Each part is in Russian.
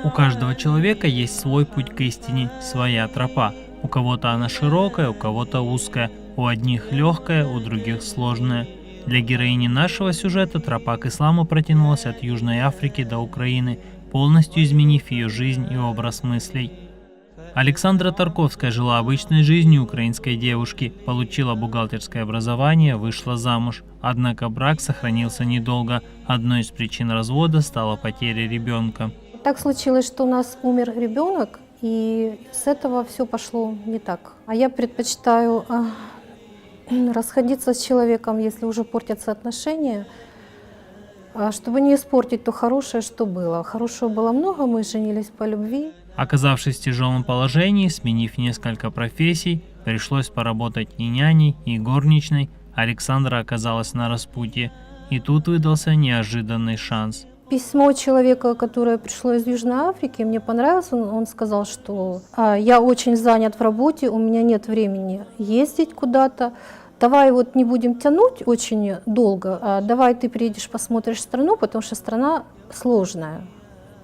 У каждого человека есть свой путь к истине, своя тропа. У кого-то она широкая, у кого-то узкая, у одних легкая, у других сложная. Для героини нашего сюжета тропа к исламу протянулась от Южной Африки до Украины, полностью изменив ее жизнь и образ мыслей. Александра Тарковская жила обычной жизнью украинской девушки, получила бухгалтерское образование, вышла замуж. Однако брак сохранился недолго. Одной из причин развода стала потеря ребенка. Так случилось, что у нас умер ребенок, и с этого все пошло не так. А я предпочитаю расходиться с человеком, если уже портятся отношения, чтобы не испортить то хорошее, что было. Хорошего было много, мы женились по любви. Оказавшись в тяжелом положении, сменив несколько профессий, пришлось поработать и няней, и горничной, Александра оказалась на распутье. И тут выдался неожиданный шанс. Письмо человека, которое пришло из Южной Африки, мне понравилось. Он сказал, что я очень занят в работе, у меня нет времени ездить куда-то. Давай вот не будем тянуть очень долго, давай ты приедешь, посмотришь страну, потому что страна сложная.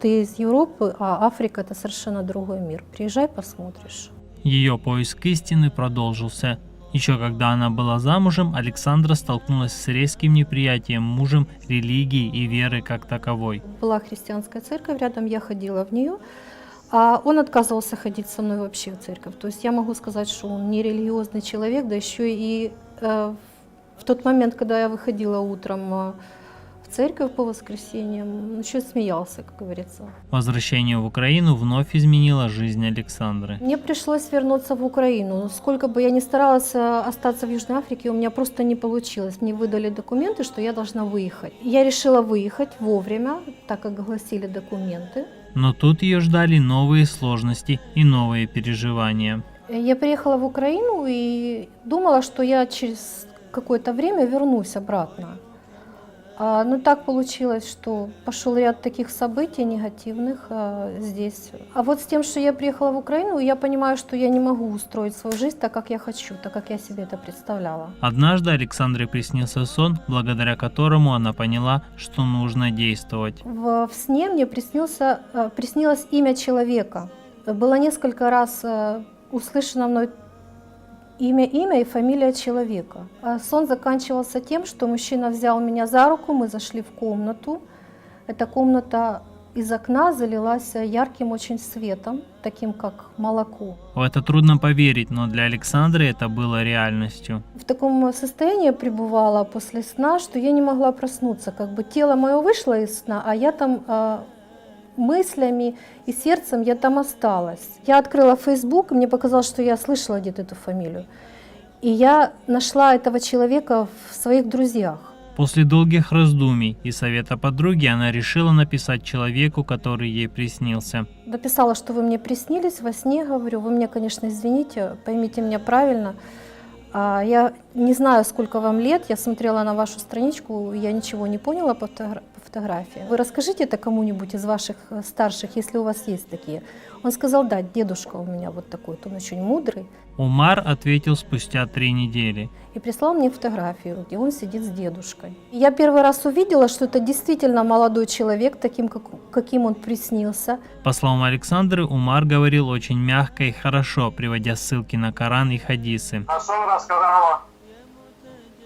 Ты из Европы, а Африка – это совершенно другой мир. Приезжай, посмотришь. Ее поиск истины продолжился. Еще когда она была замужем, Александра столкнулась с резким неприятием мужем религии и веры как таковой. Была христианская церковь рядом, я ходила в нее, а он отказывался ходить со мной вообще в церковь. То есть я могу сказать, что он не религиозный человек, да еще и в тот момент, когда я выходила утром в церковь по воскресеньям, еще смеялся, как говорится. Возвращение в Украину вновь изменило жизнь Александры. Мне пришлось вернуться в Украину. Сколько бы я ни старалась остаться в Южной Африке, у меня просто не получилось. Мне выдали документы, что я должна выехать. Я решила выехать вовремя, так как гласили документы. Но тут ее ждали новые сложности и новые переживания. Я приехала в Украину и думала, что я через какое-то время вернусь обратно. Но так получилось, что пошел ряд таких событий негативных здесь. А вот с тем, что я приехала в Украину, я понимаю, что я не могу устроить свою жизнь так, как я хочу, так, как я себе это представляла. Однажды Александре приснился сон, благодаря которому она поняла, что нужно действовать. В сне мне приснилось имя человека. Было несколько раз услышано мной имя и фамилия человека. Сон заканчивался тем, что мужчина взял меня за руку, мы зашли в комнату. Эта комната из окна залилась ярким очень светом, таким как молоко. В это трудно поверить, но для Александры это было реальностью. В таком состоянии пребывала после сна, что я не могла проснуться. Как бы тело мое вышло из сна, а я там мыслями и сердцем я там осталась. Я открыла Facebook, и мне показалось, что я слышала где-то эту фамилию. И я нашла этого человека в своих друзьях. После долгих раздумий и совета подруги она решила написать человеку, который ей приснился. Написала, что вы мне приснились во сне, говорю, вы меня, конечно, извините, поймите меня правильно. Я не знаю, сколько вам лет, я смотрела на вашу страничку, я ничего не поняла по фотографии. Вы расскажите это кому-нибудь из ваших старших, если у вас есть такие. Он сказал, да, дедушка у меня вот такой, он очень мудрый. Умар ответил спустя 3 недели. И прислал мне фотографию, где он сидит с дедушкой. Я первый раз увидела, что это действительно молодой человек, таким, каким он приснился. По словам Александры, Умар говорил очень мягко и хорошо, приводя ссылки на Коран и хадисы. А сон рассказала.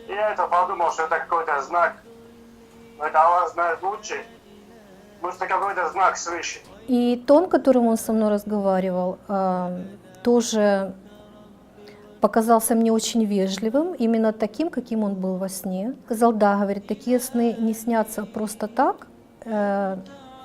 Я это подумал, что это какой-то знак. Но это Аллах знает лучше. Может, это какой-то знак свыше. И тон, которым он со мной разговаривал, тоже показался мне очень вежливым, именно таким, каким он был во сне. Сказал, да, говорит, такие сны не снятся просто так,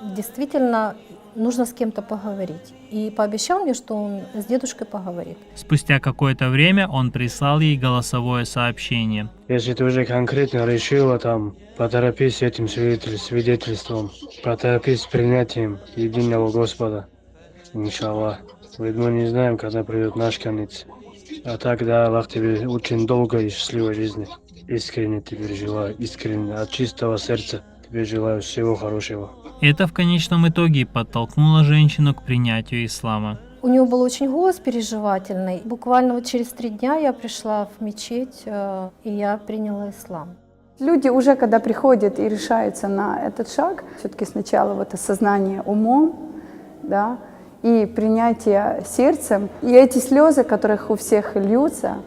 действительно нужно с кем-то поговорить. И пообещал мне, что он с дедушкой поговорит. Спустя какое-то время он прислал ей голосовое сообщение. Если ты уже конкретно решила, там, поторопись с этим свидетельством, поторопись с принятием единого Господа, иншаллах. Ведь мы не знаем, когда придет наш конец. А так, да, Аллах тебе очень долгой и счастливой жизни. Искренне тебе желаю, искренне, от чистого сердца тебе желаю всего хорошего. Это в конечном итоге подтолкнуло женщину к принятию ислама. У него был очень голос переживательный. Буквально вот через 3 дня я пришла в мечеть, и я приняла ислам. Люди уже, когда приходят и решаются на этот шаг, все-таки сначала вот осознание умом, да, и принятие сердцем. И эти слезы, которых у всех льются,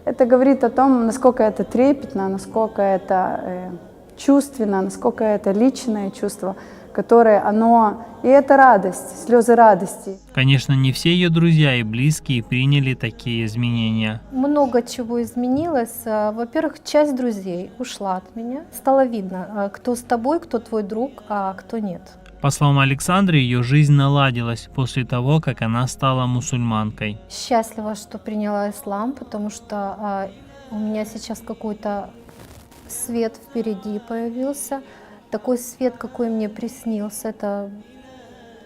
это говорит о том, насколько это трепетно, насколько это чувственно, насколько это личное чувство, которое оно... И это радость, слезы радости. Конечно, не все ее друзья и близкие приняли такие изменения. Много чего изменилось. Во-первых, часть друзей ушла от меня. Стало видно, кто с тобой, кто твой друг, а кто нет. По словам Александры, ее жизнь наладилась после того, как она стала мусульманкой. Счастлива, что приняла ислам, потому что у меня сейчас какой-то свет впереди появился. Такой свет, какой мне приснился. Это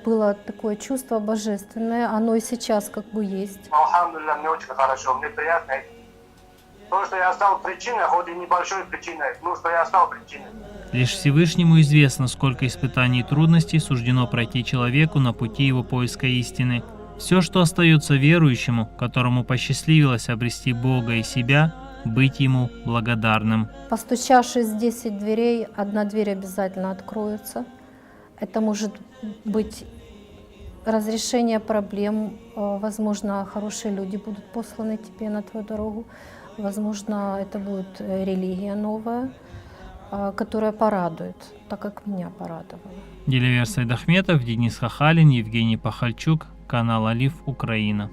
было такое чувство божественное. Оно и сейчас как бы есть. Алхамдулилля, мне очень хорошо, мне приятно. То, что я стал причиной, хоть и небольшой причиной, но что я стал причиной. Лишь Всевышнему известно, сколько испытаний и трудностей суждено пройти человеку на пути его поиска истины. Все, что остается верующему, которому посчастливилось обрести Бога и себя, быть ему благодарным. Постучавшись в 10 дверей, одна дверь обязательно откроется. Это может быть разрешение проблем, возможно, хорошие люди будут посланы тебе на твою дорогу, возможно, это будет религия новая, которая порадует, так как меня порадовала. Деливерс Сайдахметов, Денис Хахалин, Евгений Пахальчук, канал Алиф, Украина.